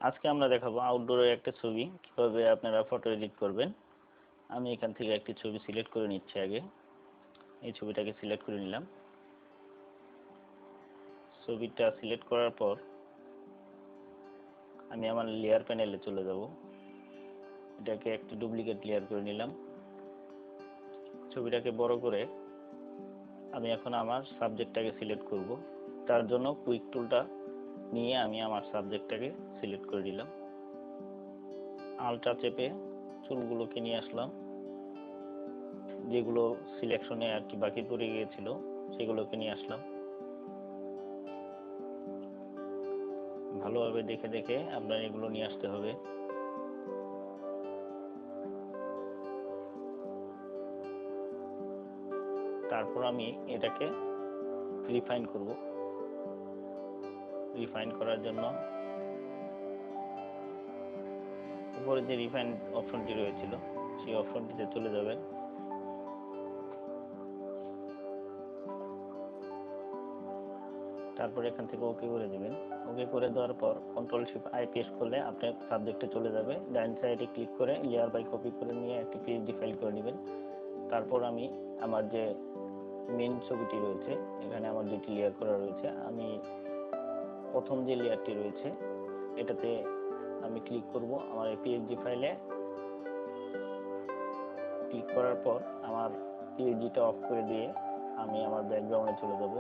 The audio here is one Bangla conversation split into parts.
আজকে আমরা দেখাবো আউটডোরের একটা ছবি কিভাবে আপনারা ফটো এডিট করবেন। আমি এখান থেকে একটি ছবি সিলেক্ট করে নিচ্ছি। আগে এই ছবিটাকে সিলেক্ট করে নিলাম। ছবিটা সিলেক্ট করার পর আমি আমার লেয়ার প্যানেলে চলে যাব। এটাকে একটি ডুপ্লিকেট লেয়ার করে নিলাম। ছবিটাকে বড় করে আমি এখন আমার সাবজেক্টটাকে সিলেক্ট করব। তার জন্য কুইক টুলটা নিয়ে আমি আমার সাবজেক্টটাকে সিলেক্ট করে দিলাম। আলটা চেপে চুলগুলোকে নিয়ে আসলাম, যেগুলো সিলেকশনে আর কি বাকি পড়ে গিয়েছিল সেগুলোকে নিয়ে আসলাম। ভালোভাবে দেখে দেখে আপনার এগুলো নিয়ে আসতে হবে। তারপর আমি এটাকে রিফাইন করব। রিফাইন করার জন্য উপরে যে রিফাইন অপশনটি রয়েছিল সেই অপশনটিতে চলে যাবেন। তারপর এখান থেকে ওকে করে দিবেন। ওকে করে দেওয়ার পর কন্ট্রোল শিফট আই পেস্ট করলে আপনার সাবজেক্টে চলে যাবে। ডান সাইডে ক্লিক করে লেয়ার বাই কপি করে নিয়ে একটি পিএনজি ফাইল করে নেবেন। তারপর আমি আমার যে মেইন ছবিটি রয়েছে, এখানে আমার দুটি লেয়ার করা রয়েছে। আমি প্রথম যে লেয়ারটি রয়েছে এটাতে আমি ক্লিক করব। আমার এই পিএনজি ফাইলে ক্লিক করার পর আমার পিএনজিটা অফ করে দিয়ে আমি আমার ব্যাকগ্রাউন্ডে চলে যাব।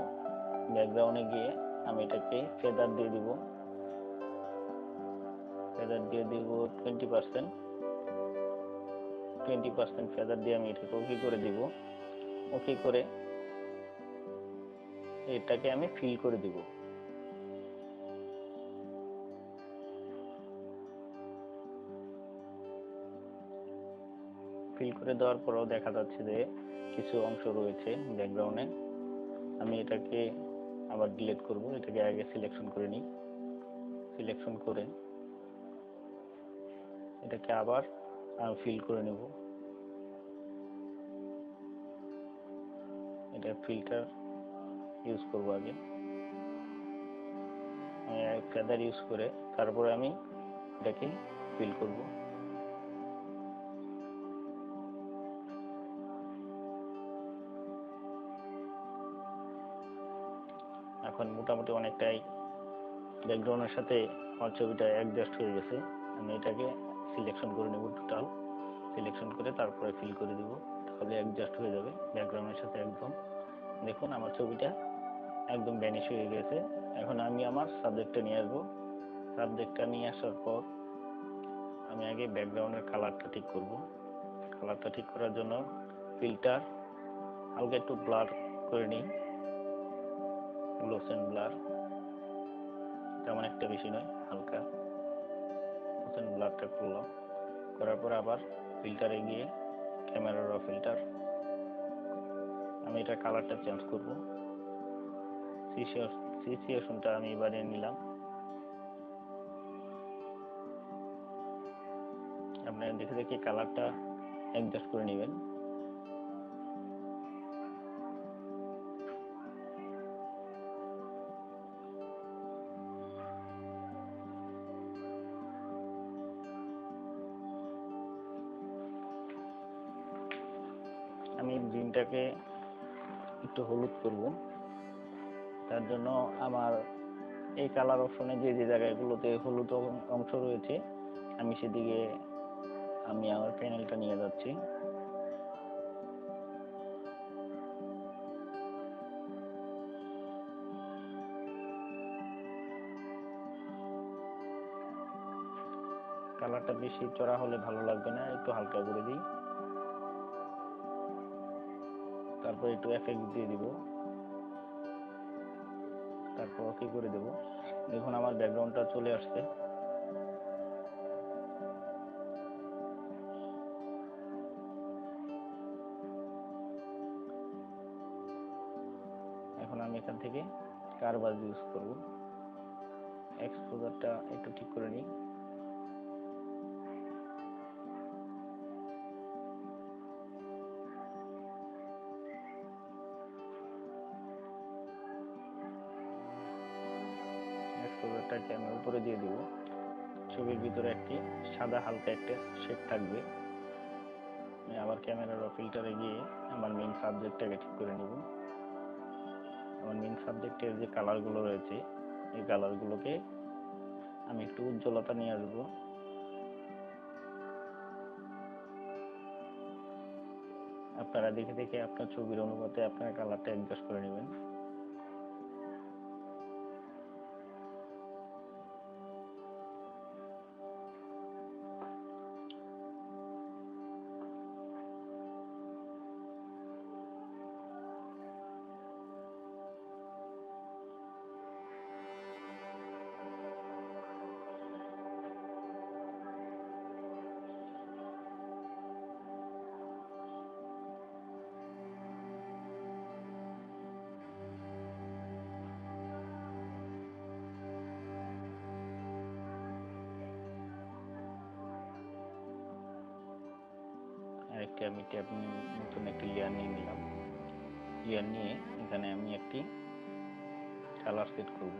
ব্যাকগ্রাউন্ডে গিয়ে আমি এটাকে ফেদার দিয়ে দিব। ফেদার দিয়ে দিব 20%। 20% ফেদার দিয়ে আমি এটাকে ওকে করে দিব। ওকে করে এটাকে আমি ফিল করে দিব। ফিল করে দেওয়ার পরও দেখা যাচ্ছে যে কিছু অংশ রয়েছে ব্যাকগ্রাউন্ডে। আমি এটাকে আবার ডিলিট করব। এটাকে আগে সিলেকশন করে নিই। সিলেকশন করে এটাকে আবার ফিল করে নেব। এটা ফিল্টার ইউজ করব। আগে আমি ফেদার ইউজ করে তারপরে আমি এটাকে ফিল করব। এখন মোটামুটি অনেকটাই ব্যাকগ্রাউন্ডের সাথে আমার ছবিটা অ্যাডজাস্ট হয়ে গেছে। আমি এটাকে সিলেকশন করে নেব। টোটাল সিলেকশন করে তারপরে ফিল করে দেব। তাহলে অ্যাডজাস্ট হয়ে যাবে ব্যাকগ্রাউন্ডের সাথে একদম। দেখুন আমার ছবিটা একদম ভ্যানিশ হয়ে গেছে। এখন আমি আমার সাবজেক্টটা নিয়ে আসবো। সাবজেক্টটা নিয়ে আসার পর আমি আগে ব্যাকগ্রাউন্ডের কালারটা ঠিক করব। কালারটা ঠিক করার জন্য ফিল্টার হালকা একটু ব্লার করে নিই। গ্লোস এন্ড ব্লার, তেমন একটা বেশি নয়, হালকা গ্লোস এন্ড ব্লারটা করলাম। করার পর আবার ফিল্টারে গিয়ে ক্যামেরা র ফিল্টার, আমি এটা কালারটা চেঞ্জ করব। সিচুয়েশনটা আমি বাড়িয়ে নিলাম। আপনারা দেখে দেখে কালারটা অ্যাডজাস্ট করে নেবেন। আমি গ্রিনটাকে একটু হলুদ করব। তার জন্য আমার এই কালার অপশনে যে যে জায়গাগুলোতে হলুদ অংশ রয়েছে আমি সেদিকে আমি আমার প্যানেলটা নিয়ে যাচ্ছি। কালারটা বেশি চড়া হলে ভালো লাগবে না, একটু হালকা করে দিই। তারপর একটু এফেক্ট দিয়ে দিব। তারপর ওকে করে দেব। দেখুন আমার ব্যাকগ্রাউন্ডটা চলে আসছে। এখন আমি এখান থেকে কারভার ইউজ করব। এক্সপোজারটা একটু ঠিক করে নিই। এক্সপোজারটাকে আমি উপরে দিয়ে দিব। ছবির ভিতরে একটি সাদা হালকা একটা শেড থাকবে। আমি আবার ক্যামেরা র ফিল্টারে গিয়ে আমার মেইন সাবজেক্টটাকে ঠিক করে নেব। আমার মেইন সাবজেক্টের যে কালারগুলো রয়েছে এই কালারগুলোকে আমি একটু উজ্জ্বলতা নিয়ে আসবো। আপনারা দেখে দেখে আপনার ছবির অনুপাতে আপনার কালারটা অ্যাডজাস্ট করে নেবেন। আরেকটি আমি ট্যাব নতুন একটি লেয়ার নিয়ে নিলাম। লেয়ার নিয়ে এখানে আমি একটি কালার সেট করব।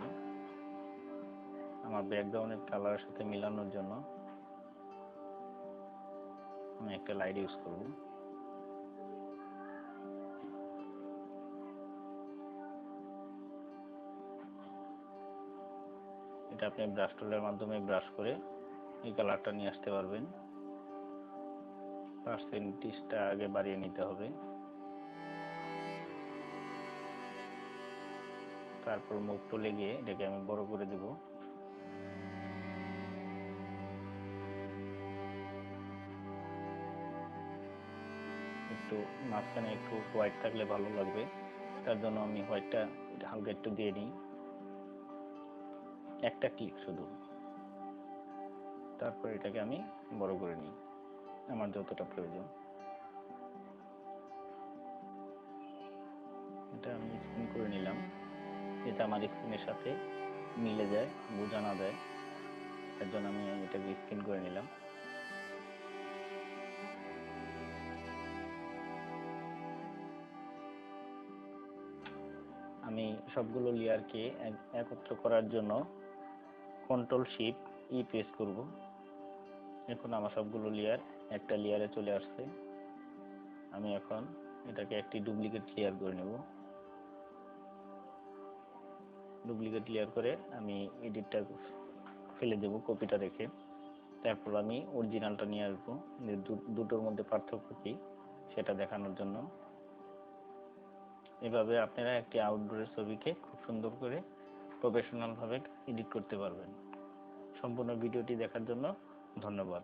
আমার ব্যাকগ্রাউন্ডের কালারের সাথে মেলানোর জন্য আমি একটা লাইট ইউজ করব। এটা আপনি ব্রাশ টুলের মাধ্যমে ব্রাশ করে এই কালারটা নিয়ে আসতে পারবেন। পার্সেন্টেজটা আগে বাড়িয়ে নিতে হবে, তারপর মুভ টুলে গিয়ে এটাকে আমি বড় করে দেব। একটু মাঝখানে একটু হোয়াইট থাকলে ভালো লাগবে, তার জন্য আমি হোয়াইটটা হালকা একটু দিয়ে নিই, একটা ক্লিক শুধু। তারপর এটাকে আমি বড় করে নিই আমার যতটা প্রয়োজন। এটা আমি স্ক্রিন করে নিলাম, এটা আমার স্ক্রিনের সাথে মিলে যায়, বোঝা না যায়, তার জন্য আমি এটাকে স্ক্রিন করে নিলাম। আমি সবগুলো লেয়ারকে একত্র করার জন্য Ctrl+Shift+E প্রেস করব। এখন আমার সবগুলো লেয়ার একটা লেয়ারে চলে আসছে। আমি এখন এটাকে একটি ডুপ্লিকেট লেয়ার করে নেব। ডুপ্লিকেট লেয়ার করে আমি এডিটটা ফেলে দেব কপিটা রেখে। তারপর আমি অরিজিনালটা নিয়ে আসবো, দুটোর মধ্যে পার্থক্য কি সেটা দেখানোর জন্য। এভাবে আপনারা একটি আউটডোরের ছবিকে খুব সুন্দর করে প্রফেশনাল ভাবে এডিট করতে পারবেন। সম্পূর্ণ ভিডিওটি দেখার জন্য ধন্যবাদ।